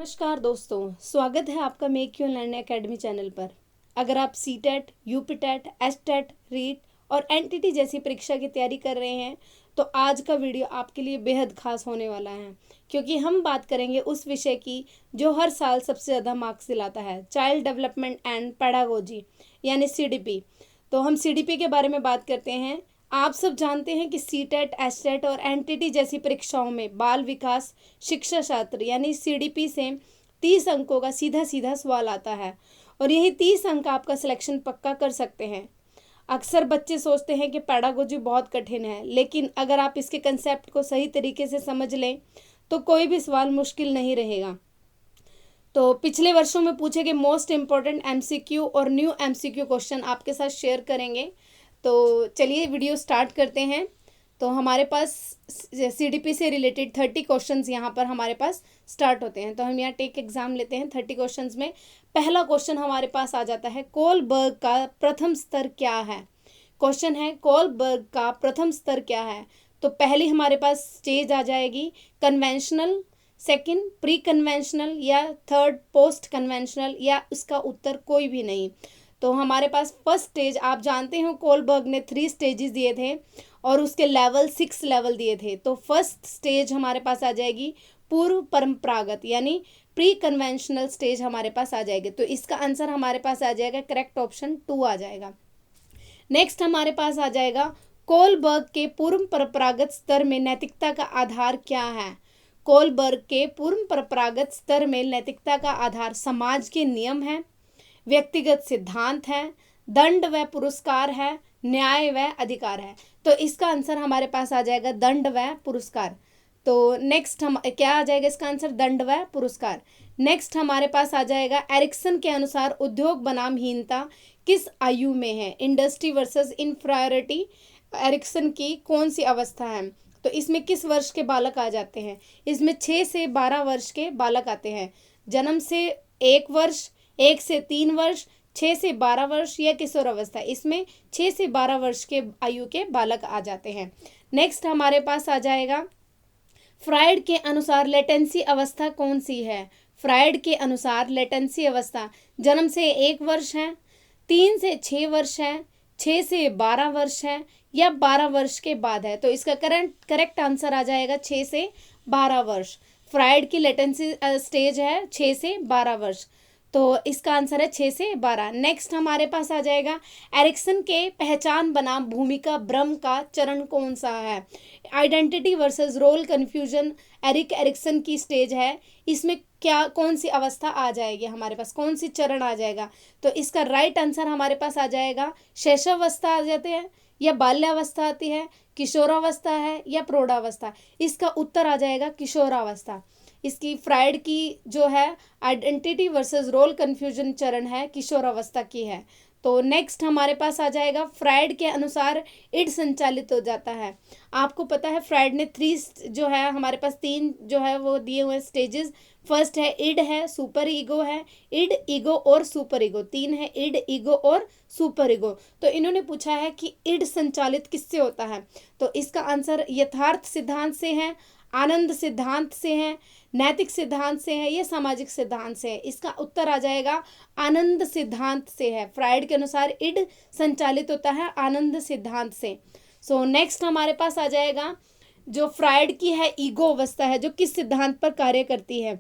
नमस्कार दोस्तों, स्वागत है आपका make you learn academy channel पर। अगर आप सीटेट, यूपीटेट, एसटेट, रीट और एनटीटी जैसी परीक्षा की तैयारी कर रहे हैं तो आज का वीडियो आपके लिए बेहद खास होने वाला है, क्योंकि हम बात करेंगे उस विषय की जो हर साल सबसे ज़्यादा मार्क्स दिलाता है, चाइल्ड डेवलपमेंट एंड पेडागोजी यानी सीडीपी। तो हम सीडीपी के बारे में बात करते हैं। आप सब जानते हैं कि सीटेट, एसटेट और एनटीटी जैसी परीक्षाओं में बाल विकास शिक्षा शास्त्र यानी सीडीपी से 30 अंकों का सीधा सीधा सवाल आता है और यही 30 अंक आपका सिलेक्शन पक्का कर सकते हैं। अक्सर बच्चे सोचते हैं कि पेडागोजी बहुत कठिन है, लेकिन अगर आप इसके कंसेप्ट को सही तरीके से समझ लें तो कोई भी सवाल मुश्किल नहीं रहेगा। तो पिछले वर्षों में पूछे गए मोस्ट इम्पोर्टेंट एमसीक्यू और न्यू एमसीक्यू क्वेश्चन आपके साथ शेयर करेंगे। तो चलिए वीडियो स्टार्ट करते हैं। तो हमारे पास सीडीपी से रिलेटेड 30 क्वेश्चंस यहाँ पर हमारे पास स्टार्ट होते हैं। तो हम यहाँ टेक एग्जाम लेते हैं। 30 क्वेश्चंस में पहला क्वेश्चन हमारे पास आ जाता है, कोलबर्ग का प्रथम स्तर क्या है। क्वेश्चन है कोलबर्ग का प्रथम स्तर क्या है। तो पहली हमारे पास स्टेज आ जाएगी कन्वेंशनल, सेकंड प्री कन्वेंशनल या थर्ड पोस्ट कन्वेंशनल या इसका उत्तर कोई भी नहीं। तो हमारे पास फर्स्ट स्टेज, आप जानते हो कोलबर्ग ने 3 स्टेजेस दिए थे और उसके लेवल 6 लेवल दिए थे। तो फर्स्ट स्टेज हमारे पास आ जाएगी पूर्व परंपरागत यानी प्री कन्वेंशनल स्टेज हमारे पास आ जाएगी। तो इसका आंसर हमारे पास आ जाएगा करेक्ट ऑप्शन 2 आ जाएगा। नेक्स्ट हमारे पास आ जाएगा कोलबर्ग के पूर्व परंपरागत स्तर में नैतिकता का आधार क्या है। कोलबर्ग के पूर्व परंपरागत स्तर में नैतिकता का आधार समाज के नियम है, व्यक्तिगत सिद्धांत है, दंड व पुरस्कार है, न्याय व अधिकार है। तो इसका आंसर हमारे पास आ जाएगा दंड व पुरस्कार। तो नेक्स्ट हम क्या आ जाएगा इसका आंसर, दंड व पुरस्कार। नेक्स्ट हमारे पास आ जाएगा एरिक्सन के अनुसार उद्योग बनामहीनता किस आयु में है। इंडस्ट्री वर्सेस इंफ्रायरिटी एरिक्सन की कौन सी अवस्था है। तो इसमें किस वर्ष के बालक आ जाते हैं। इसमें 6 से 12 वर्ष के बालक आते हैं। जन्म से 1 वर्ष, 1 से 3 वर्ष, 6 से 12 वर्ष या किशोर अवस्था, इसमें 6 से 12 वर्ष के आयु के बालक आ जाते हैं। नेक्स्ट हमारे पास आ जाएगा फ्रायड के अनुसार लेटेंसी अवस्था कौन सी है। फ्रायड के अनुसार लेटेंसी अवस्था जन्म से 1 वर्ष है, 3 से 6 वर्ष है, 6 से 12 वर्ष है या 12 वर्ष के बाद है। तो इसका करेक्ट आंसर आ जाएगा 6 से 12 वर्ष। फ्रायड की लेटेंसी स्टेज है 6 से 12 वर्ष। तो इसका आंसर है 6 से 12। नेक्स्ट हमारे पास आ जाएगा एरिक्सन के पहचान बनाम भूमिका भ्रम का चरण कौन सा है। Identity versus role confusion Erikson की स्टेज है। इसमें क्या कौन सी अवस्था आ जाएगी हमारे पास, कौन सी चरण आ जाएगा। तो इसका राइट आंसर हमारे पास आ जाएगा शैशवावस्था आ जाते हैं या बाल्यावस्था आती है, किशोरावस्था है या प्रौढ़ावस्था। इसका उत्तर आ जाएगा किशोरावस्था। इसकी फ्रायड की जो है आइडेंटिटी वर्सेस रोल कन्फ्यूजन चरण है किशोरावस्था की है। तो नेक्स्ट हमारे पास आ जाएगा फ्रायड के अनुसार इड संचालित हो जाता है। आपको पता है फ्रायड ने 3 जो है हमारे पास 3 जो है वो दिए हुए स्टेजेस। फर्स्ट है इड है, सुपर ईगो है, इड, ईगो और सुपर ईगो। 3 है इड, ईगो और सुपर ईगो। तो इन्होंने पूछा है कि इड संचालित किससे होता है। तो इसका आंसर यथार्थ सिद्धांत से है, आनंद सिद्धांत से है, नैतिक सिद्धांत से है या सामाजिक सिद्धांत से है। इसका उत्तर आ जाएगा आनंद सिद्धांत से है। फ्रायड के अनुसार इड संचालित होता है आनंद सिद्धांत से। सो नेक्स्ट हमारे पास आ जाएगा जो फ्रायड की है ईगो अवस्था है, जो किस सिद्धांत पर कार्य करती है।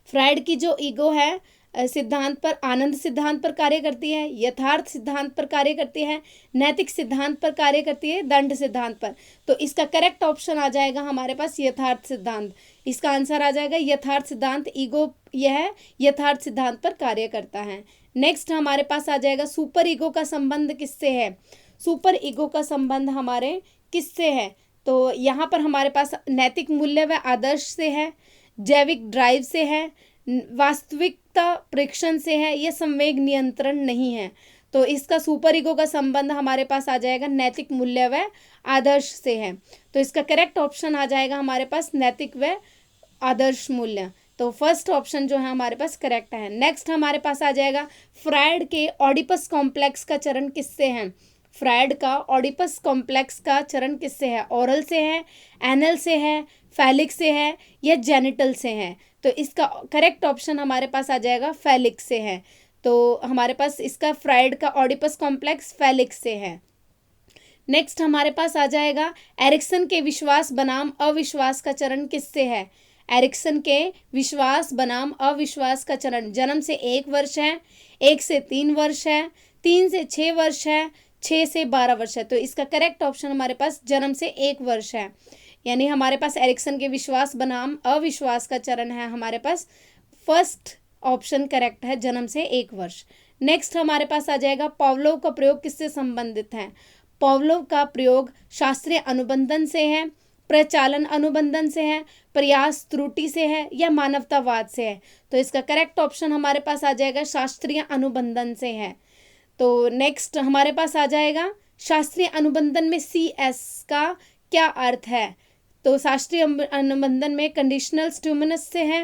फ्रायड की जो ईगो है सिद्धांत पर, आनंद सिद्धांत पर कार्य करती है, यथार्थ सिद्धांत पर कार्य करती है, नैतिक सिद्धांत पर कार्य करती है, दंड सिद्धांत पर। तो इसका करेक्ट ऑप्शन आ जाएगा हमारे पास यथार्थ सिद्धांत। इसका आंसर आ जाएगा यथार्थ सिद्धांत। ईगो यह यथार्थ सिद्धांत पर कार्य करता है। नेक्स्ट हमारे पास आ जाएगा सुपर ईगो का संबंध किससे है। सुपर ईगो का संबंध हमारे किससे है। तो यहाँ पर हमारे पास नैतिक मूल्य व आदर्श से है, जैविक ड्राइव से है, वास्तविकता प्रेक्षण से है, यह संवेग नियंत्रण नहीं है। तो इसका सुपर ईगो का संबंध हमारे पास आ जाएगा नैतिक मूल्य व आदर्श से है। तो इसका करेक्ट ऑप्शन आ जाएगा हमारे पास नैतिक व आदर्श मूल्य। तो फर्स्ट ऑप्शन जो है हमारे पास करेक्ट है। नेक्स्ट हमारे पास आ जाएगा फ्रायड के ऑडिपस कॉम्प्लेक्स का चरण किससे है। फ्रायड का ऑडिपस कॉम्प्लेक्स का चरण किससे है। ओरल से है, एनल से है, फैलिक से है या जेनिटल से है। तो इसका करेक्ट ऑप्शन हमारे पास आ जाएगा फैलिक्स से है। तो हमारे पास इसका फ्राइड का ऑडिपस कॉम्प्लेक्स फैलिक्स से है। नेक्स्ट हमारे पास आ जाएगा एरिक्सन के विश्वास बनाम अविश्वास का चरण किससे है। एरिक्सन के विश्वास बनाम अविश्वास का चरण जन्म से 1 वर्ष है, 1 से 3 वर्ष है, 3 से 6 वर्ष है, 6 से 12 वर्ष है। तो इसका करेक्ट ऑप्शन हमारे पास जन्म से 1 वर्ष है, यानी हमारे पास एरिक्सन के विश्वास बनाम अविश्वास का चरण है हमारे पास फर्स्ट ऑप्शन करेक्ट है, जन्म से 1 वर्ष। नेक्स्ट हमारे पास आ जाएगा पावलोव का प्रयोग किससे संबंधित है। पावलोव का प्रयोग शास्त्रीय अनुबंधन से है, प्रचालन अनुबंधन से है, प्रयास त्रुटि से है या मानवतावाद से है। तो इसका करेक्ट ऑप्शन हमारे पास आ जाएगा शास्त्रीय अनुबंधन से है। तो नेक्स्ट हमारे पास आ जाएगा शास्त्रीय अनुबंधन में CS का क्या अर्थ है। तो शास्त्रीय अनुबंधन में कंडीशनल स्टिमुलस से है,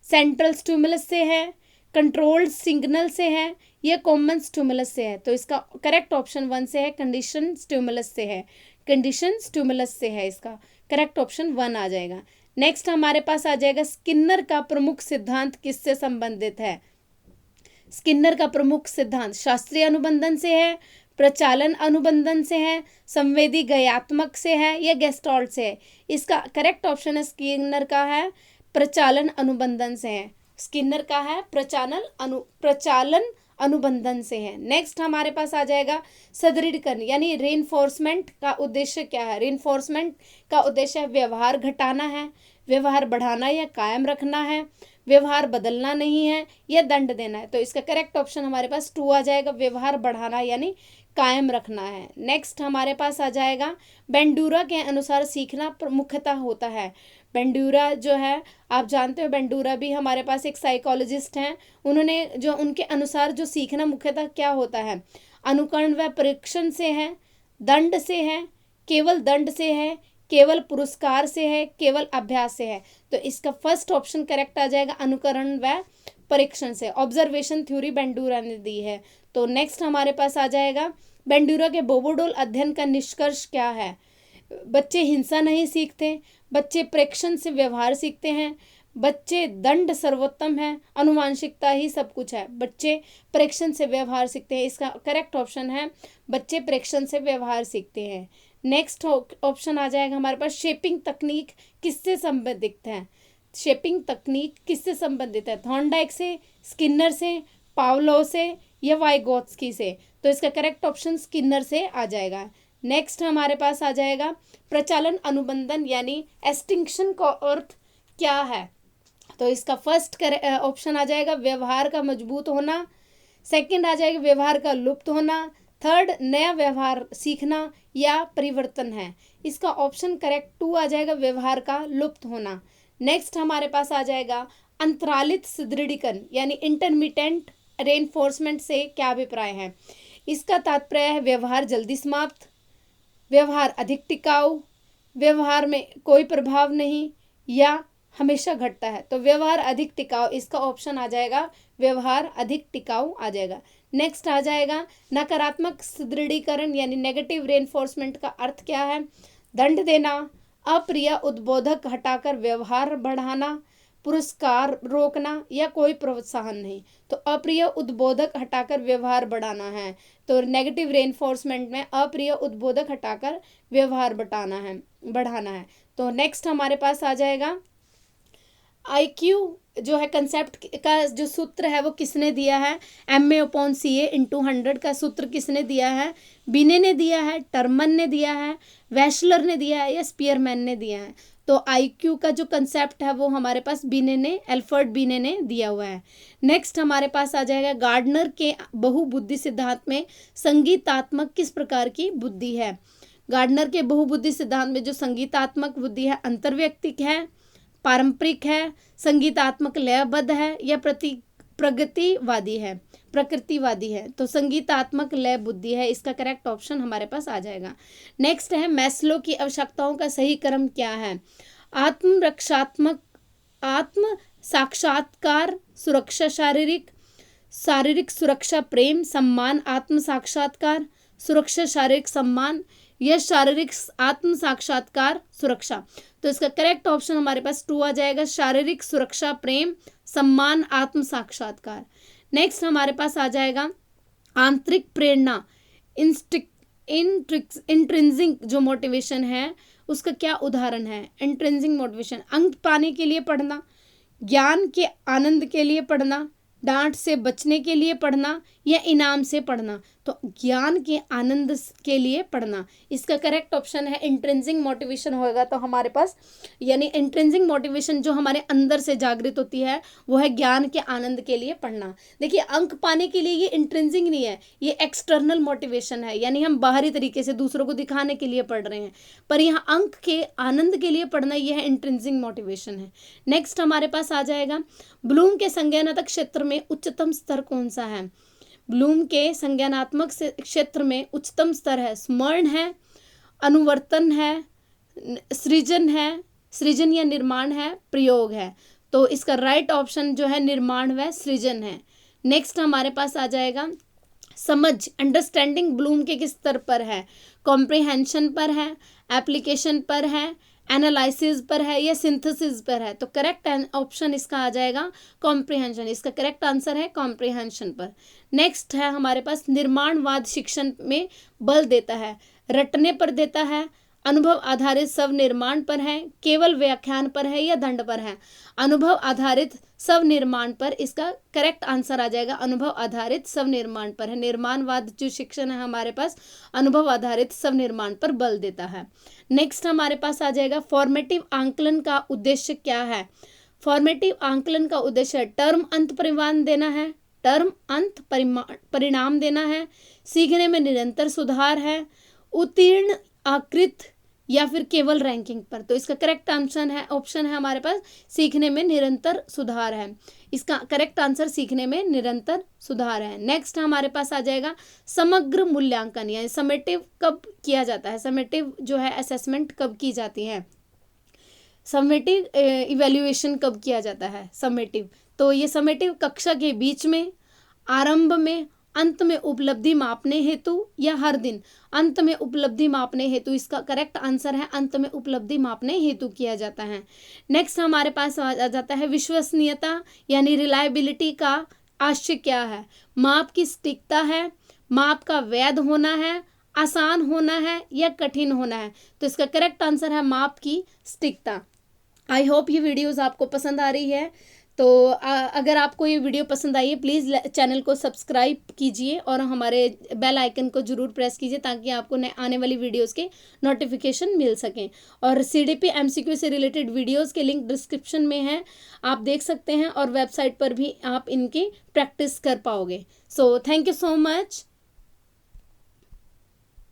सेंट्रल स्टिमुलस से है, कंट्रोल्ड सिग्नल से है या कॉमन स्टिमुलस से है। तो इसका करेक्ट ऑप्शन 1 से है, कंडीशन स्टिमुलस से है, कंडीशन स्टिमुलस से है, इसका करेक्ट ऑप्शन 1 आ जाएगा। नेक्स्ट हमारे पास आ जाएगा स्किनर का प्रमुख सिद्धांत किससे संबंधित है। स्किनर का प्रमुख सिद्धांत शास्त्रीय अनुबंधन से है, प्रचालन अनुबंधन से है, संवेदी गयात्मक से है या गेस्टॉल्ट से है। इसका करेक्ट ऑप्शन है स्किनर का है प्रचालन अनुबंधन से है, स्किनर का है प्रचालन अनुबंधन से है। नेक्स्ट हमारे पास आ जाएगा सुदृढ़ीकरण यानी रेनफोर्समेंट का उद्देश्य क्या है। रेनफोर्समेंट का उद्देश्य व्यवहार घटाना है, व्यवहार बढ़ाना या कायम रखना है, व्यवहार बदलना नहीं है या दंड देना है। तो इसका करेक्ट ऑप्शन हमारे पास 2 आ जाएगा, व्यवहार बढ़ाना यानी कायम रखना है। नेक्स्ट हमारे पास आ जाएगा बेंडूरा के अनुसार सीखना मुख्यतः होता है। बेंडूरा जो है आप जानते हो, बेंडूरा भी हमारे पास एक साइकोलॉजिस्ट हैं, उन्होंने जो उनके अनुसार जो सीखना मुख्यतः क्या होता है, अनुकरण व परीक्षण से है, दंड से है, केवल दंड से है, केवल पुरस्कार से है, केवल अभ्यास से है। तो इसका फर्स्ट ऑप्शन करेक्ट आ जाएगा अनुकरण व परीक्षण से। ऑब्जर्वेशन थ्योरी बेंडूरा ने दी है। तो नेक्स्ट हमारे पास आ जाएगा बेंडूरा के बोबोडोल अध्ययन का निष्कर्ष क्या है। बच्चे हिंसा नहीं सीखते, बच्चे प्रेक्षण से व्यवहार सीखते हैं, बच्चे दंड सर्वोत्तम है, अनुवांशिकता ही सब कुछ है, बच्चे प्रेक्षण से व्यवहार सीखते हैं। इसका करेक्ट ऑप्शन है बच्चे प्रेक्षण से व्यवहार सीखते हैं। नेक्स्ट ऑप्शन आ जाएगा हमारे पास शेपिंग तकनीक किससे संबंधित है। शेपिंग तकनीक किससे संबंधित है, थॉर्नडाइक से, स्किनर से, पावलोव से या वाइगोत्स्की से। तो इसका करेक्ट ऑप्शन स्किनर से आ जाएगा। नेक्स्ट हमारे पास आ जाएगा प्रचालन अनुबंधन यानी एक्सटिंक्शन का अर्थ क्या है। तो इसका फर्स्ट ऑप्शन आ जाएगा व्यवहार का मजबूत होना, सेकंड आ जाएगा व्यवहार का लुप्त होना, थर्ड नया व्यवहार सीखना या परिवर्तन है। इसका ऑप्शन करेक्ट 2 आ जाएगा व्यवहार का लुप्त होना। नेक्स्ट हमारे पास आ जाएगा अंतरालित सुदृढ़ीकरण यानी इंटरमिटेंट रेनफोर्समेंट से क्या अभिप्राय है। इसका तात्पर्य है व्यवहार जल्दी समाप्त, व्यवहार अधिक टिकाऊ, व्यवहार में कोई प्रभाव नहीं या हमेशा घटता है। तो व्यवहार अधिक टिकाऊ, इसका ऑप्शन आ जाएगा व्यवहार अधिक टिकाऊ आ जाएगा। नेक्स्ट आ जाएगा नकारात्मक सुदृढ़ीकरण यानी नेगेटिव रेनफोर्समेंट का अर्थ क्या है, दंड देना, अप्रिय उद्बोधक हटाकर व्यवहार बढ़ाना, पुरस्कार रोकना या कोई प्रोत्साहन नहीं। तो अप्रिय उद्बोधक हटाकर व्यवहार बढ़ाना है। तो नेगेटिव रेनफोर्समेंट में अप्रिय उद्बोधक हटाकर व्यवहार बढ़ाना है। तो नेक्स्ट हमारे पास आ जाएगा IQ जो है कंसेप्ट का जो सूत्र है वो किसने दिया है, MA/CA/100 का सूत्र किसने दिया है, बिने ने दिया है, टर्मन ने दिया है, वैशलर ने दिया है या स्पीयरमैन ने दिया है। तो IQ का जो कंसेप्ट है वो हमारे पास एल्फ्रेड बिने ने दिया हुआ है। नेक्स्ट हमारे पास आ जाएगा गार्डनर के बहुबुद्धि सिद्धांत में संगीतात्मक किस प्रकार की बुद्धि है। गार्डनर के बहुबुद्धि सिद्धांत में जो संगीतात्मक बुद्धि है अंतर्व्यक्तिक है, पारंपरिक है, संगीतात्मक लयबद्ध है या प्रकृतिवादी है। तो संगीतात्मक लय बुद्धि है, इसका करेक्ट ऑप्शन हमारे पास आ जाएगा। नेक्स्ट है मैस्लो की आवश्यकताओं का सही क्रम क्या है। आत्म साक्षात्कार, सुरक्षा, शारीरिक सुरक्षा, प्रेम, सम्मान, आत्म साक्षात्कार, सुरक्षा, शारीरिक सम्मान या शारीरिक आत्म साक्षात्कार, सुरक्षा। तो तो इसका करेक्ट ऑप्शन हमारे पास 2 आ जाएगा, शारीरिक सुरक्षा, प्रेम, सम्मान, आत्म साक्षात्कार। नेक्स्ट हमारे पास आ जाएगा आंतरिक प्रेरणा, इंट्रिंसिक जो मोटिवेशन है उसका क्या उदाहरण है। इंट्रिंसिक मोटिवेशन, अंक पाने के लिए पढ़ना, ज्ञान के आनंद के लिए पढ़ना, डांट से बचने के लिए पढ़ना या इनाम से पढ़ना। तो ज्ञान के आनंद के लिए पढ़ना, इसका करेक्ट ऑप्शन है इंट्रिंसिक मोटिवेशन होगा। तो हमारे पास यानी इंट्रिंसिक मोटिवेशन जो हमारे अंदर से जागृत होती है वो है ज्ञान के आनंद के लिए पढ़ना। देखिए अंक पाने के लिए ये इंट्रिंसिक नहीं है, ये एक्सटर्नल मोटिवेशन है, यानी हम बाहरी तरीके से दूसरों को दिखाने के लिए पढ़ रहे हैं, पर यहाँ अंक के आनंद के लिए पढ़ना यह इंट्रिंसिक मोटिवेशन है। नेक्स्ट हमारे पास आ जाएगा ब्लूम के संज्ञानात्मक क्षेत्र में उच्चतम स्तर कौन सा है। ब्लूम के संज्ञानात्मक क्षेत्र में उच्चतम स्तर है स्मरण है, अनुवर्तन है, सृजन या निर्माण है, प्रयोग है। तो इसका राइट ऑप्शन जो है निर्माण व सृजन है। नेक्स्ट हमारे पास आ जाएगा समझ, अंडरस्टैंडिंग ब्लूम के किस स्तर पर है, कॉम्प्रिहेंशन पर है, एप्लीकेशन पर है, एनालिसिस पर है या सिंथेसिस पर है। तो करेक्ट ऑप्शन इसका आ जाएगा कॉम्प्रिहेंशन, इसका करेक्ट आंसर है कॉम्प्रिहेंशन पर। नेक्स्ट है हमारे पास निर्माणवाद शिक्षण में बल देता है, रटने पर देता है, अनुभव आधारित स्व निर्माण पर है, केवल व्याख्यान पर है या दंड पर है। अनुभव आधारित स्व निर्माण पर, इसका करेक्ट आंसर आ जाएगा अनुभव आधारित स्व निर्माण पर है। निर्माणवाद जो शिक्षण है हमारे पास अनुभव आधारित स्व निर्माण पर बल देता है। नेक्स्ट हमारे पास आ जाएगा फॉर्मेटिव आंकलन का उद्देश्य क्या है। फॉर्मेटिव आंकलन का उद्देश्य टर्म अंत परिणाम देना है, टर्म अंत परिणाम देना है, सीखने में निरंतर सुधार है, उत्तीर्ण आकृत या फिर केवल रैंकिंग पर। तो इसका करेक्ट ऑप्शन है हमारे पास सीखने में निरंतर सुधार है, इसका करेक्ट आंसर सीखने में निरंतर सुधार है। नेक्स्ट हमारे पास आ जाएगा समग्र मूल्यांकन, यानी समेटिव कब किया जाता है, समेटिव जो है असेसमेंट कब की जाती है, समेटिव इवैल्यूएशन कब किया जाता है समेटिव। तो ये समेटिव कक्षा के बीच में, आरंभ में, अंत में उपलब्धि मापने हेतु या हर दिन। अंत में उपलब्धि मापने हेतु, इसका करेक्ट आंसर है अंत में उपलब्धि मापने हेतु किया जाता है। नेक्स्ट हमारे पास आ जाता है विश्वसनीयता यानी रिलायबिलिटी का आशय क्या है। माप की सटीकता है, माप का वैध होना है, आसान होना है या कठिन होना है। तो इसका करेक्ट आंसर है माप की सटीकता। आई होप ये वीडियोस आपको पसंद आ रही है। तो अगर आपको ये वीडियो पसंद आई है प्लीज़ चैनल को सब्सक्राइब कीजिए और हमारे बेल आइकन को ज़रूर प्रेस कीजिए ताकि आपको आने वाली वीडियोस के नोटिफिकेशन मिल सकें। और CDP MCQ से रिलेटेड वीडियोस के लिंक डिस्क्रिप्शन में है, आप देख सकते हैं और वेबसाइट पर भी आप इनकी प्रैक्टिस कर पाओगे। So thank you so much.